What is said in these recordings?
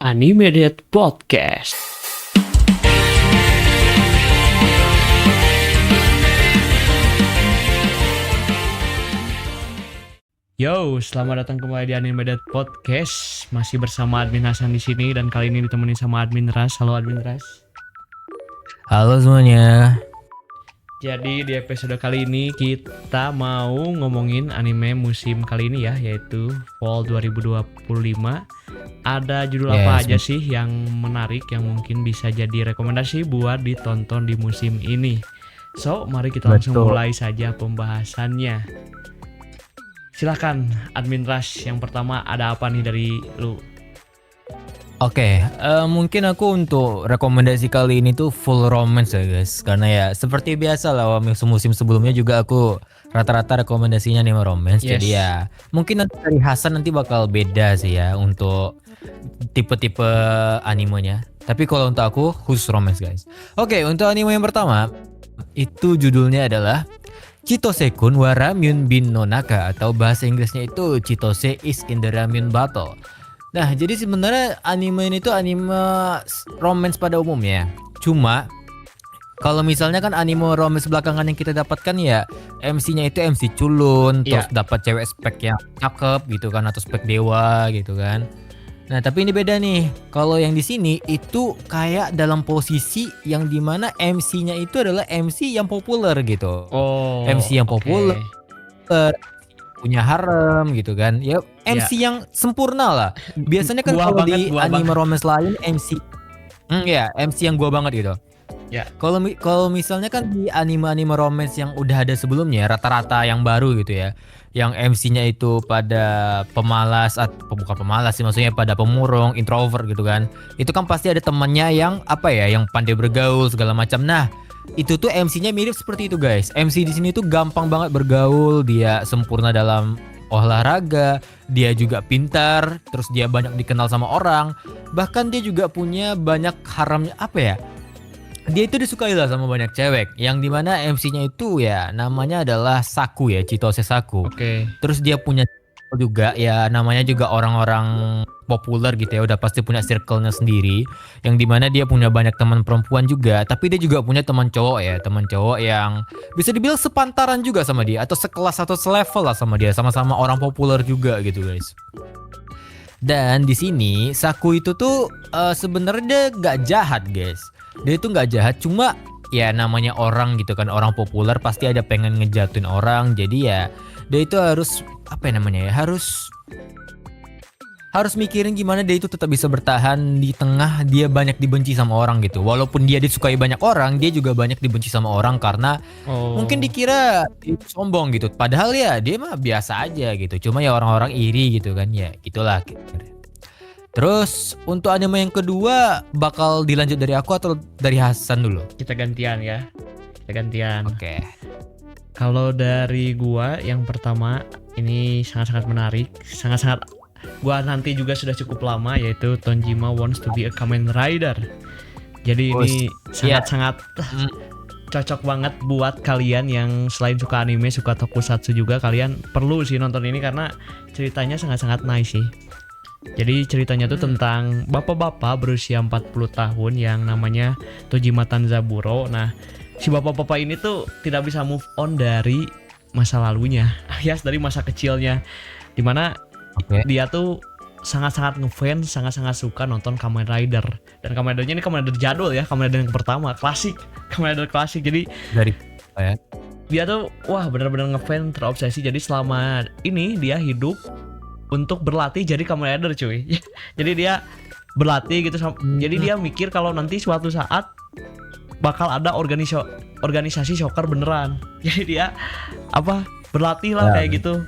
Animated Podcast. Yo, selamat datang kembali di Animated Podcast. Masih bersama Admin Hasan di sini dan kali ini ditemani sama Admin Ras. Halo Admin Ras. Halo semuanya. Jadi di episode kali ini kita mau ngomongin anime musim kali ini ya, yaitu Fall 2025. Ada judul apa aja sih yang menarik yang mungkin bisa jadi rekomendasi buat ditonton di musim ini? So, mari kita langsung mulai saja pembahasannya. Silakan Admin Rush, yang pertama ada apa nih dari lu? Oke, mungkin aku untuk rekomendasi kali ini tuh full romance ya guys. Karena ya seperti biasa lah musim sebelumnya juga aku rata-rata rekomendasinya anime romance. Yes. Jadi ya mungkin nanti dari Hasan nanti bakal beda sih ya untuk tipe-tipe animenya. Tapi kalau untuk aku khusus romance guys. Oke, untuk anime yang pertama itu judulnya adalah Chitose-kun wa Ramyun bin no Naka, atau bahasa Inggrisnya itu Chitose is in the Ramyun battle. Nah, jadi sebenarnya anime ini tuh anime romance pada umumnya. Cuma kalau misalnya kan anime romance belakangan yang kita dapatkan ya MC-nya itu MC culun, terus dapat cewek spek yang cakep gitu kan, atau spek dewa gitu kan. Nah, tapi ini beda nih. Kalau yang di sini itu kayak dalam posisi yang dimana MC-nya itu adalah MC yang populer gitu. MC yang populer, punya harem gitu kan. Ya MC yang sempurna lah. Biasanya kan kalau di anime romance lain MC MC yang gua banget gitu. Ya. Kalau misalnya kan di anime romance yang udah ada sebelumnya rata-rata yang baru gitu ya, yang MC-nya itu pada pemalas atau bukan pemalas sih, maksudnya pada pemurung, introvert gitu kan. Itu kan pasti ada temannya yang yang pandai bergaul segala macam. Nah, itu tuh MC-nya mirip seperti itu guys. MC di sini tuh gampang banget bergaul, dia sempurna dalam olahraga, dia juga pintar, terus dia banyak dikenal sama orang. Bahkan dia juga punya banyak haramnya dia itu disukai lah sama banyak cewek, yang dimana MC-nya itu ya namanya adalah Saku ya, Chitose Saku. Terus dia punya juga ya namanya juga orang-orang populer gitu ya, udah pasti punya circle-nya sendiri, yang dimana dia punya banyak teman perempuan juga, tapi dia juga punya teman cowok yang bisa dibilang sepantaran juga sama dia, atau sekelas atau selevel lah sama dia, sama-sama orang populer juga gitu guys. Dan di sini Saku itu tuh sebenarnya gak jahat guys. Dia itu nggak jahat, cuma ya namanya orang gitu kan, orang populer pasti ada pengen ngejatuhin orang. Jadi ya dia itu harus harus mikirin gimana dia itu tetap bisa bertahan di tengah dia banyak dibenci sama orang gitu. Walaupun dia disukai banyak orang, dia juga banyak dibenci sama orang karena mungkin dikira dia sombong gitu. Padahal ya dia mah biasa aja gitu. Cuma ya orang-orang iri gitu kan, ya gitulah. Terus untuk anime yang kedua bakal dilanjut dari aku atau dari Hasan dulu? Kita gantian ya. Oke. Kalau dari gua yang pertama ini sangat-sangat menarik, sangat-sangat gua nanti juga sudah cukup lama, yaitu Tonjima Wants to be a Kamen Rider. Jadi ini sangat-sangat cocok banget buat kalian yang selain suka anime, suka tokusatsu juga. Kalian perlu sih nonton ini karena ceritanya sangat-sangat nice sih. Jadi ceritanya tuh tentang bapak-bapak berusia 40 tahun yang namanya Tojima Tanzaburo. Nah, si bapak-bapak ini tuh tidak bisa move on dari masa lalunya, alias dari masa kecilnya, dimana dia tuh sangat-sangat ngefans, sangat-sangat suka nonton Kamen Rider. Dan Kamen Ridernya ini Kamen Rider jadul ya, Kamen Rider yang pertama, klasik, Kamen Rider klasik. Jadi dari dia tuh benar-benar ngefans, terobsesi. Jadi selama ini dia hidup untuk berlatih jadi Kamen Rider cuy. Jadi dia berlatih gitu. Jadi dia mikir kalau nanti suatu saat bakal ada organisasi soccer beneran. Jadi dia berlatih lah kayak gitu.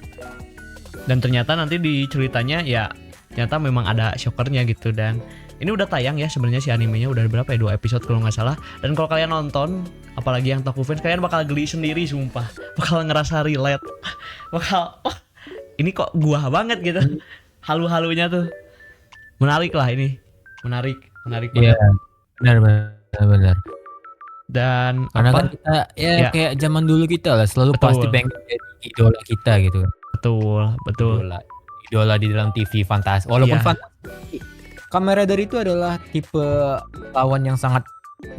Dan ternyata nanti di ceritanya ya ternyata memang ada soccernya gitu. Dan ini udah tayang ya sebenarnya si animenya, udah berapa ya, 2 episode kalau nggak salah. Dan kalau kalian nonton, apalagi yang Toku fans, kalian bakal geli sendiri sumpah. Bakal ngerasa relate. Bakal ini kok gua banget gitu. Halu-halunya tuh menarik lah ini. Menarik banget. Iya, benar. Dan karena kan kita kayak zaman dulu kita lah selalu pasti pengen jadi idola kita gitu. Betul. Idola di dalam TV fantasi. Walaupun fantasi Kamen Rider itu adalah tipe lawan yang sangat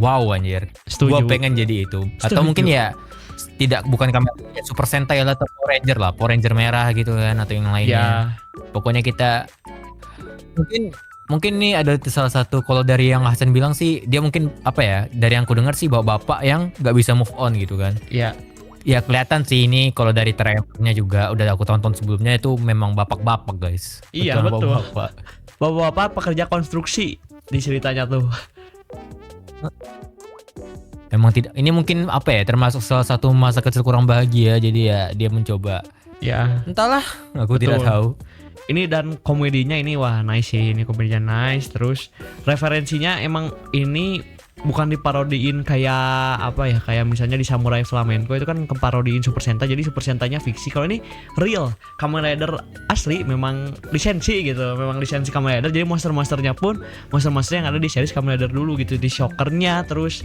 wow anjir. Gua Setuju. pengen jadi itu. Atau Setuju. mungkin ya bukan Kamen Rider, ya Super Sentai lah atau Power Ranger lah, Power Ranger merah gitu kan atau yang lainnya. Ya, Pokoknya kita mungkin mungkin nih ada salah satu, kalau dari yang Hasan bilang sih dia mungkin apa ya, dari yang aku dengar sih bapak yang nggak bisa move on gitu kan. ya, Ya kelihatan sih ini kalau dari trailernya juga udah aku tonton sebelumnya itu memang bapak-bapak guys. Iya, betul. Bapak-bapak. bapak-bapak pekerja konstruksi di ceritanya tuh. Emang tidak, ini mungkin apa ya, termasuk salah satu masa kecil kurang bahagia, jadi ya dia mencoba. Ya, Entahlah, aku Betul. tidak tahu. ini dan komedinya ini wah nice sih, ini komedinya nice. Terus referensinya emang ini bukan diparodiin kayak apa ya, kayak misalnya di Samurai Flamenco itu kan keparodiin Super Sentai, jadi Super Sentainya fiksi. Kalau ini real Kamen Rider asli, memang lisensi gitu, memang lisensi Kamen Rider. Jadi monster-monsternya pun monster-monster yang ada di series Kamen Rider dulu gitu, di Shockernya, terus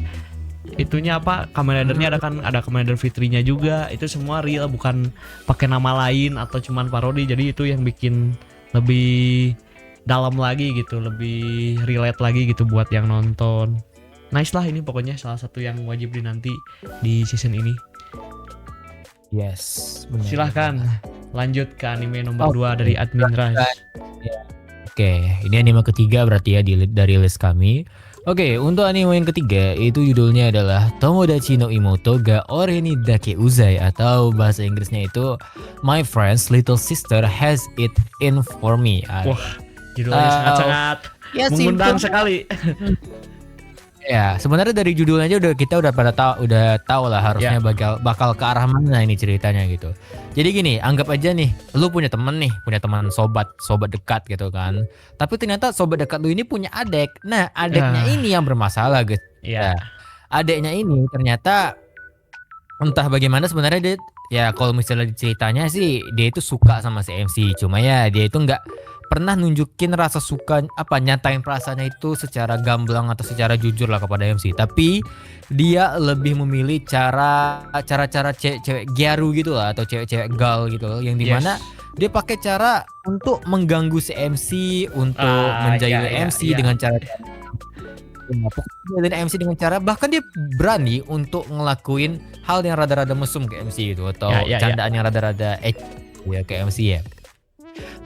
itunya apa, Kamen Ridernya ada Kamen Rider Fitrinya juga, itu semua real, bukan pakai nama lain atau cuman parodi. Jadi itu yang bikin lebih dalam lagi gitu, lebih relate lagi gitu buat yang nonton. Nice lah, ini pokoknya salah satu yang wajib dinanti di season ini. Yes, benar. Silahkan lanjut ke anime nomor 2 dari Admin Raj. Oke, ini anime ketiga berarti ya dari list kami. Oke, untuk anime yang ketiga itu judulnya adalah Tomodachi no Imoto ga Ore ni Dake Uzai, atau bahasa Inggrisnya itu My Friend's Little Sister Has It In For Me. Wah, judulnya sangat-sangat ya mengundang sekali. Ya, sebenarnya dari judulnya aja kita udah tahu lah harusnya bakal ke arah mana ini ceritanya gitu. Jadi gini, anggap aja nih, lu punya teman sobat dekat gitu kan. Tapi ternyata sobat dekat lu ini punya adek. Nah, adeknya ini yang bermasalah, guys. Iya. Nah, adeknya ini ternyata entah bagaimana sebenarnya dia, ya kalau misalnya ceritanya sih dia itu suka sama si MC. Cuma ya dia itu nggak pernah nunjukin rasa suka, nyatain perasaannya itu secara gamblang atau secara jujur lah kepada MC. Tapi dia lebih memilih cara-cara cewek gyaru gitu lah, atau cewek-cewek gal gitu loh, yang dimana dia pakai cara untuk mengganggu si MC, untuk menjahili MC dengan cara dan MC dengan cara, bahkan dia berani untuk ngelakuin hal yang rada-rada mesum ke MC gitu, atau candaan yang rada-rada ya ke MC ya.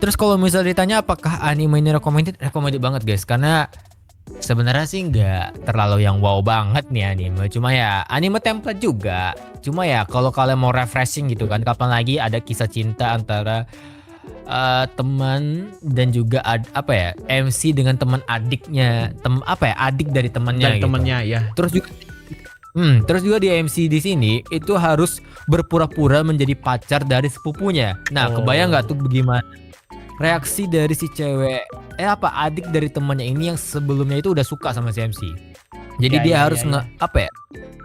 Terus kalau misalnya ditanya apakah anime ini recommended banget guys, karena sebenarnya sih nggak terlalu yang wow banget nih anime, cuma ya anime template juga. Cuma ya kalau kalian mau refreshing gitu kan, kapan lagi ada kisah cinta antara teman dan juga MC dengan teman adiknya, adik dari temannya gitu. Ya. Terus juga di MC di sini itu harus berpura-pura menjadi pacar dari sepupunya. Nah, kebayang nggak tuh bagaimana reaksi dari si cewek adik dari temannya ini yang sebelumnya itu udah suka sama si MC. Jadi dia harus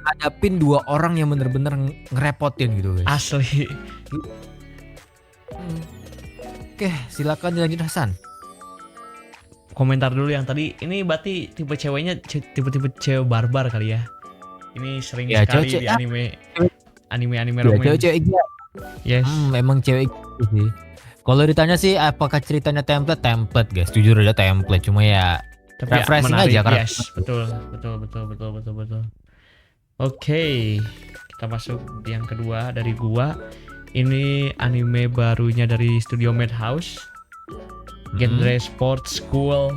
hadapin dua orang yang bener-bener ngerepotin gitu guys. Asli. Oke, silakan dilanjut Hasan. Komentar dulu yang tadi, ini berarti tipe ceweknya tipe-tipe cewek barbar kali ya. Ini sering sekali di anime romance. Cewek Yes. Memang cewek gitu sih. Kalau ditanya sih apakah ceritanya template guys, jujur aja template, cuma ya Tapi refreshing menarik, aja karena betul. Oke, kita masuk yang kedua dari gua. Ini anime barunya dari studio Madhouse. Genre sports school.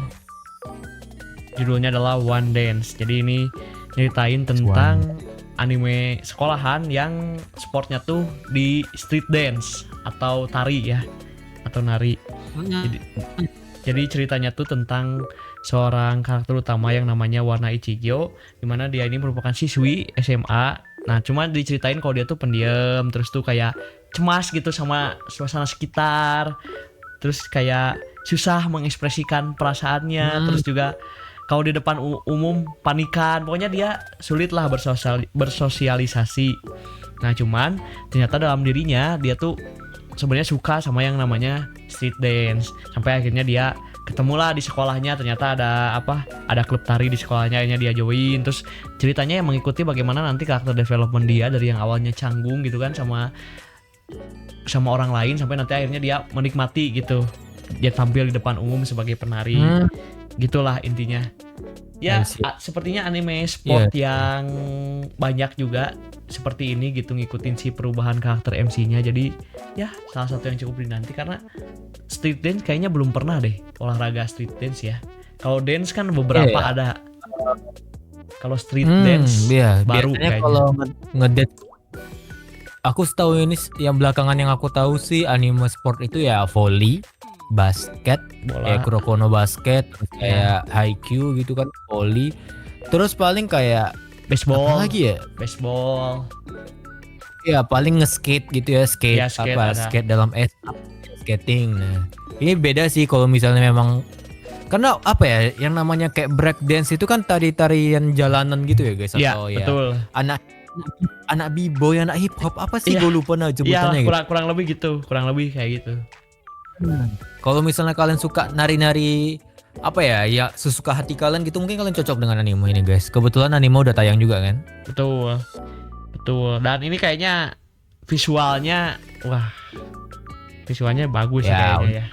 Judulnya adalah One Dance. Jadi ini nyeritain tentang anime sekolahan yang sportnya tuh di street dance atau tari ya, atau nari. Jadi ceritanya tuh tentang seorang karakter utama yang namanya Wana Ichigyo, dimana dia ini merupakan siswi SMA. Nah, cuma diceritain kalau dia tuh pendiam, terus tuh kayak cemas gitu sama suasana sekitar, terus kayak susah mengekspresikan perasaannya, terus juga kalau di depan umum panikan. Pokoknya dia sulit lah bersosialisasi. Nah, cuman ternyata dalam dirinya dia tuh sebenarnya suka sama yang namanya street dance. Sampai akhirnya dia ketemulah di sekolahnya, ternyata ada klub tari di sekolahnya, akhirnya dia join. Terus ceritanya yang mengikuti bagaimana nanti karakter development dia dari yang awalnya canggung gitu kan sama orang lain, sampai nanti akhirnya dia menikmati gitu. Dia tampil di depan umum sebagai penari. Gitulah intinya. Ya, I see. sepertinya anime sport yang banyak juga seperti ini gitu ngikutin si perubahan karakter MC-nya. Jadi ya salah satu yang cukup dinanti karena street dance kayaknya belum pernah deh olahraga street dance ya. Kalau dance kan beberapa Iya. ada. Kalau street dance Iya. baru Biasanya kayaknya. kalau ngedate, aku setahu ini yang belakangan yang aku tahu sih anime sport itu ya volley, basket, Bola. kayak Kuroko no Basket, terus kayak Haikyuu gitu kan, volley. Terus paling kayak Baseball. apa lagi ya? Baseball. Ya paling nge-skate gitu ya, skate, Ya, skate apa ada. skate dalam es, skating. Nah, ini beda sih kalau misalnya memang karena apa ya, yang namanya kayak break dance itu kan tarian jalanan gitu ya guys, Iya, atau ya betul. anak b-boy, anak hip hop apa sih, Iya. gue lupa nah Iya, sebutannya gitu. kurang lebih gitu, kurang lebih kayak gitu. Kalau misalnya kalian suka nari-nari apa ya sesuka hati kalian gitu, mungkin kalian cocok dengan anime ini guys. Kebetulan anime udah tayang juga kan. Betul. Betul. Dan ini kayaknya visualnya visualnya bagus sih Ya, kayaknya ya.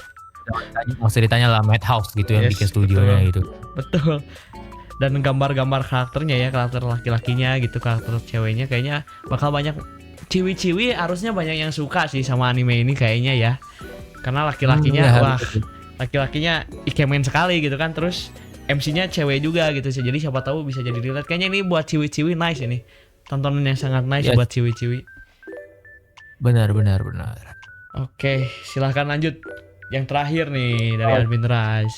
Maksudnya ditanya lah Madhouse gitu yang Yes, bikin studionya betul. gitu. Betul. Dan gambar-gambar karakternya ya, karakter laki-lakinya gitu, karakter ceweknya kayaknya bakal banyak ciwi-ciwi, harusnya banyak yang suka sih sama anime ini kayaknya ya. Karena laki-lakinya Ya, wah, harus. laki-lakinya ikemen sekali gitu kan, terus MC-nya cewek juga gitu sih. Jadi siapa tahu bisa jadi relate. Kayaknya ini buat ciwi-ciwi nice ini. Tontonan yang sangat nice Yes. buat ciwi-ciwi. Benar. Oke, silahkan lanjut. Yang terakhir nih dari Admin Ras.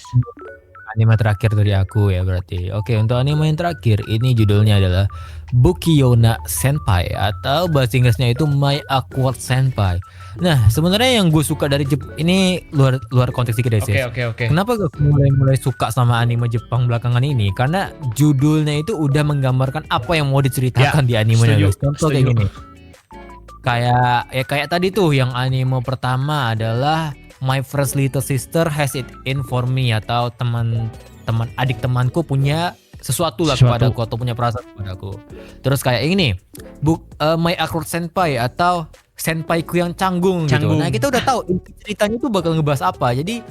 Anime terakhir dari aku ya berarti. Oke, untuk anime yang terakhir ini judulnya adalah Bukiyona Senpai atau bahasa Inggrisnya itu My Awkward Senpai. Nah, sebenarnya yang gue suka dari ini luar konteks dikit ya. Oke. Kenapa gue mulai suka sama anime Jepang belakangan ini? Karena judulnya itu udah menggambarkan apa yang mau diceritakan di animenya guys. Contoh kayak gini. Kayak tadi tuh yang anime pertama adalah My First Little Sister Has It In For Me, atau teman adik temanku punya sesuatu kepadaku atau punya perasaan kepadaku. Terus kayak ini My Awkward Senpai atau senpaiku yang canggung gitu. Nah, kita udah tahu ceritanya tuh bakal ngebahas apa. Jadi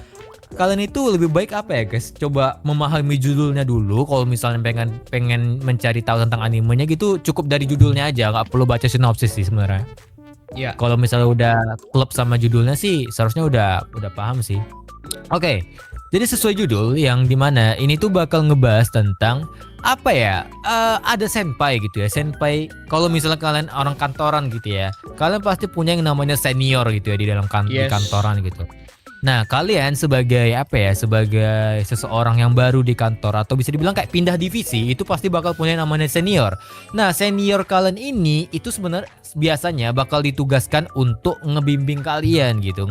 kalian itu lebih baik apa ya guys, coba memahami judulnya dulu. Kalau misalnya pengen mencari tahu tentang animenya gitu, cukup dari judulnya aja, nggak perlu baca sinopsis sih sebenarnya. Ya. Kalau misalnya udah klub sama judulnya sih seharusnya udah paham sih. Oke. Jadi sesuai judul yang dimana ini tuh bakal ngebahas tentang apa ya? Ada senpai gitu ya. Senpai, kalau misalnya kalian orang kantoran gitu ya, kalian pasti punya yang namanya senior gitu ya di dalam di kantoran gitu. Nah, kalian sebagai sebagai seseorang yang baru di kantor atau bisa dibilang kayak pindah divisi, itu pasti bakal punya namanya senior. Nah, senior kalian ini itu sebenarnya biasanya bakal ditugaskan untuk ngebimbing kalian gitu,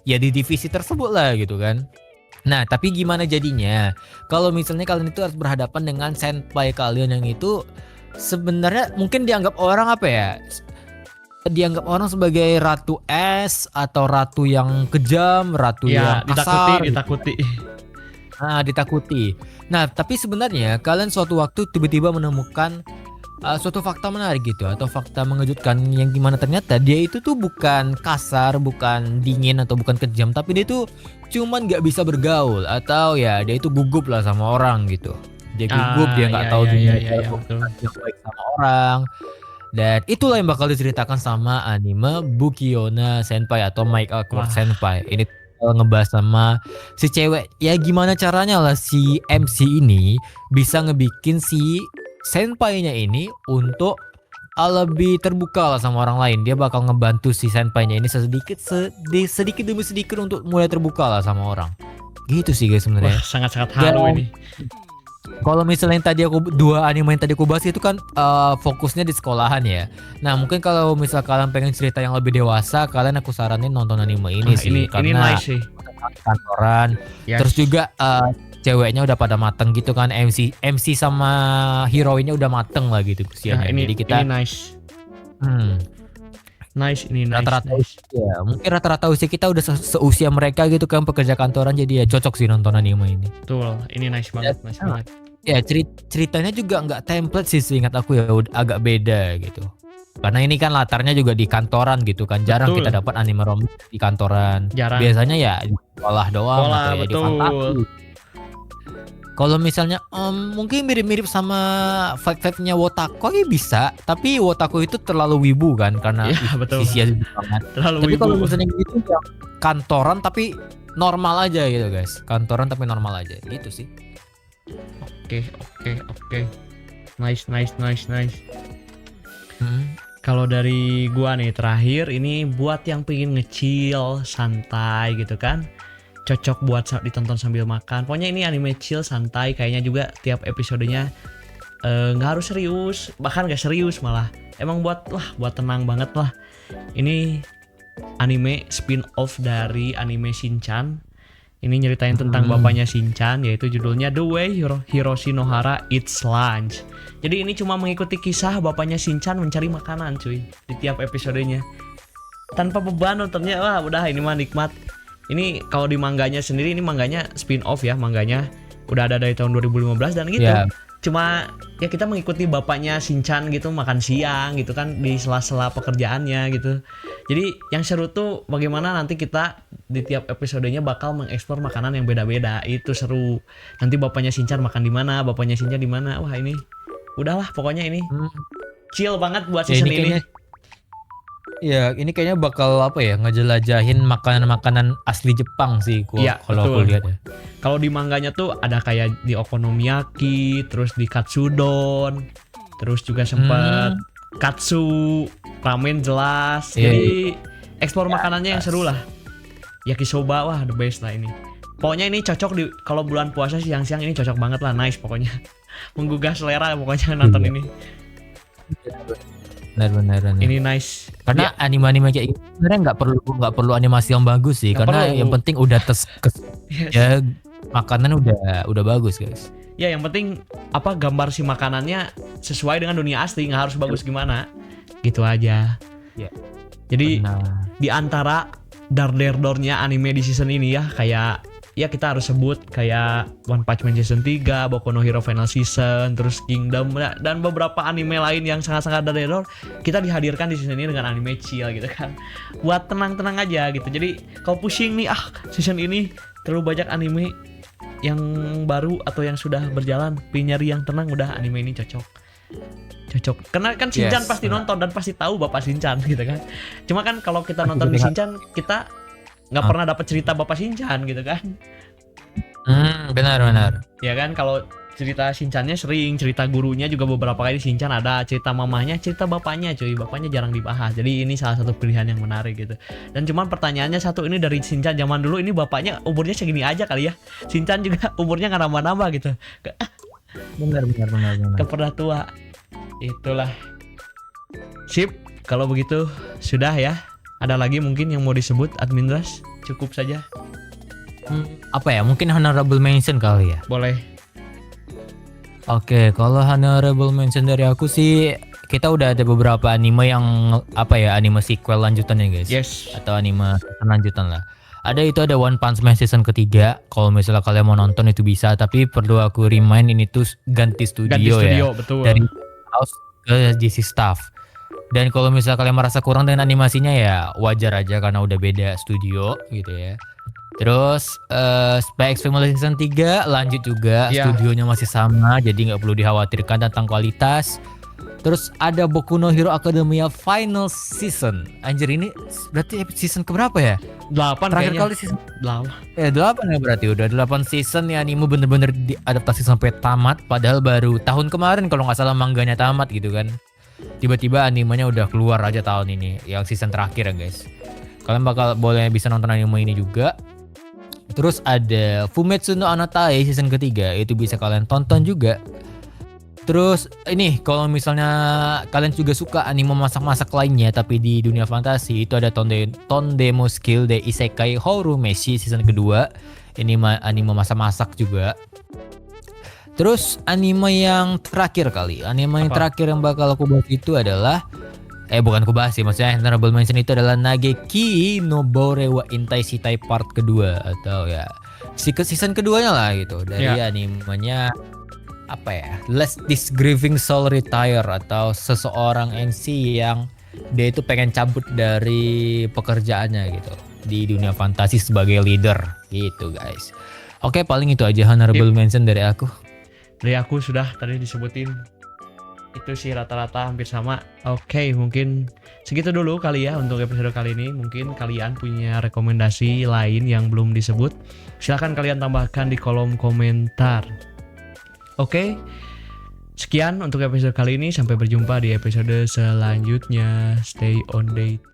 ya di divisi tersebut lah gitu kan. Nah, tapi gimana jadinya? Kalau misalnya kalian itu harus berhadapan dengan senpai kalian yang itu sebenarnya mungkin dianggap orang sebagai ratu es atau ratu yang kejam, ratu yang kasar, ditakuti. Ditakuti. Nah, tapi sebenarnya kalian suatu waktu tiba-tiba menemukan suatu fakta menarik gitu, atau fakta mengejutkan yang gimana ternyata dia itu tuh bukan kasar, bukan dingin atau bukan kejam, tapi dia tuh cuman nggak bisa bergaul, atau ya dia itu gugup lah sama orang gitu. Dia gugup, dia nggak tahu gimana baik sama orang. Dan itulah yang bakal diceritakan sama anime Bukiyona Senpai atau My Awkward Senpai. Ini ngebahas sama si cewek, ya gimana caranya lah si MC ini bisa ngebikin si senpainya ini untuk lebih terbuka lah sama orang lain. Dia bakal ngebantu si senpainya ini sedikit demi sedikit untuk mulai terbuka lah sama orang. Gitu sih guys sebenarnya. Sangat-sangat haru ini. Kalau misalnya yang tadi dua anime yang tadi aku bahas itu kan fokusnya di sekolahan ya. Nah, mungkin kalau misal kalian pengen cerita yang lebih dewasa, aku saranin nonton anime ini sih. Karena ini nice sih. Kantoran. Terus juga ceweknya udah pada mateng gitu kan, MC sama heroinnya udah mateng lah gitu usianya. Jadi kita ini nice. Nice. Ya, mungkin rata-rata usia kita udah seusia mereka gitu kan, pekerja kantoran, jadi ya cocok sih nonton anime ini. Betul, ini nice banget. Ya, ceritanya juga nggak template sih seingat aku ya, agak beda gitu. Karena ini kan latarnya juga di kantoran gitu kan, jarang kita dapat anime rom di kantoran. Jarang. Biasanya ya di sekolah doang atau ya di fantasi. Kalau misalnya mungkin mirip-mirip sama vibe-nya Wotako ya bisa, tapi Wotako itu terlalu wibu kan karena Iya, betul. sisi banget. Terlalu Tapi kalau wibu. misalnya gitu ya kantoran tapi normal aja gitu guys. Kantoran tapi normal aja gitu sih. Oke. Nice. Hmm. Kalau dari gua nih terakhir ini buat yang pengen nge-chill, santai gitu kan. Cocok buat ditonton sambil makan. Pokoknya ini anime chill, santai, kayaknya juga tiap episodenya nggak harus serius, bahkan gak serius malah. Emang buat tenang banget lah. Ini anime spin-off dari anime Shinchan. Ini nyeritain tentang bapaknya Shinchan, yaitu judulnya The Way Hiroshi Nohara Eats Lunch. Jadi ini cuma mengikuti kisah bapaknya Shinchan mencari makanan cuy di tiap episodenya. Tanpa beban nontonnya, wah udah ini mah nikmat. Ini kalau di mangganya sendiri, ini mangganya spin-off ya, mangganya udah ada dari tahun 2015 dan gitu. Yeah. Cuma ya kita mengikuti bapaknya Shinchan gitu makan siang gitu kan di sela-sela pekerjaannya gitu. Jadi yang seru tuh bagaimana nanti kita di tiap episodenya bakal mengeksplor makanan yang beda-beda. Itu seru. Nanti bapaknya Shinchan makan di mana, bapaknya Shinchan di mana. Wah, ini udahlah pokoknya ini chill banget buat season ini. Ini kayaknya bakal apa ya, ngejelajahin makanan-makanan asli Jepang sih Iya, kalau aku lihat ya. Kalau di mangganya tuh ada kayak di okonomiyaki, terus di katsudon, terus juga sempat katsu, ramen jelas. Jadi eksplor makanannya yang seru lah. Yakisoba, wah the best lah ini. Pokoknya ini cocok di kalau bulan puasa siang-siang, ini cocok banget lah, nice pokoknya. Menggugah selera pokoknya nonton ini. Benar. Ini nice. Karena anime-anime kayak gitu sebenarnya nggak perlu animasi yang bagus sih, karena yang penting udah ya makanan udah bagus guys. Ya yang penting apa gambar si makanannya sesuai dengan dunia asli, nggak harus bagus gimana. Gitu aja. Ya. Jadi di antara dar-der-dornya anime di season ini ya, kayak ya kita harus sebut kayak One Punch Man season 3, Boku no Hero Final Season, terus Kingdom dan beberapa anime lain yang sangat-sangat dar-der, kita dihadirkan di season ini dengan anime chill gitu kan. Buat tenang-tenang aja gitu. Jadi kalau pusing nih season ini terlalu banyak anime yang baru atau yang sudah berjalan, pengen nyari yang tenang, udah anime ini cocok. Karena kan Shinchan pasti nonton dan pasti tahu Bapak Shinchan gitu kan. Cuma kan kalau kita nonton di Shinchan, kita nggak pernah dapat cerita Bapak Shinchan gitu kan. Benar. Ya kan, kalau cerita Shinchannya sering, cerita gurunya juga beberapa kali Shinchan ada, cerita mamahnya, cerita bapaknya cuy, bapaknya jarang dibahas. Jadi ini salah satu pilihan yang menarik gitu. Dan cuman pertanyaannya satu, ini dari Shinchan zaman dulu ini bapaknya umurnya segini aja kali ya. Shinchan juga umurnya nggak nambah-nambah gitu. Benar. Kan pernah tua. Itulah. Sip, kalau begitu sudah ya. Ada lagi mungkin yang mau disebut Admin Ras? Cukup saja. Apa ya? Mungkin honorable mention kali ya. Boleh. Oke, kalau honorable mention dari aku sih, kita udah ada beberapa anime yang anime sequel lanjutannya guys. Yes. Atau anime lanjutan lah. Ada One Punch Man season ketiga. Kalau misalnya kalian mau nonton itu bisa, tapi perlu aku remind ini tuh ganti studio ya. Betul. Dari House ke GC Staff. Dan kalau misalnya kalian merasa kurang dengan animasinya ya wajar aja karena udah beda studio gitu ya. Terus Spy X Family season 3 lanjut juga, studionya masih sama, jadi nggak perlu dikhawatirkan tentang kualitas. Terus ada Boku no Hero Academia final season. Anjir, ini berarti season keberapa ya? 8 terakhir kayaknya. kali season 8. 8 ya berarti udah 8 season ya, anime bener-bener diadaptasi sampai tamat, padahal baru tahun kemarin kalau nggak salah mangganya tamat gitu kan. Tiba-tiba animenya udah keluar aja tahun ini, yang season terakhir ya guys. Kalian bakal boleh bisa nonton anime ini juga. Terus ada Fumetsu no Anatae season ketiga, itu bisa kalian tonton juga. Terus ini kalau misalnya kalian juga suka anime masak-masak lainnya tapi di dunia fantasi, itu ada Tondemo Skill de Isekai Houru Meshi season kedua. Ini anime masak-masak juga. Terus anime yang terakhir yang terakhir yang bakal aku bahas itu adalah bukan aku bahas sih, maksudnya honorable mention itu adalah Nageki no Bore wa Intai Shitai part kedua, atau ya season keduanya lah gitu dari animenya Let This Grieving Soul Retire, atau seseorang MC yang dia itu pengen cabut dari pekerjaannya gitu di dunia fantasi sebagai leader gitu guys. Oke, paling itu aja honorable mention dari aku. Dari aku sudah tadi disebutin itu sih rata-rata hampir sama. Oke, mungkin segitu dulu kali ya untuk episode kali ini. Mungkin kalian punya rekomendasi lain yang belum disebut, silahkan kalian tambahkan di kolom komentar. Oke, sekian untuk episode kali ini. Sampai berjumpa di episode selanjutnya. Stay on date.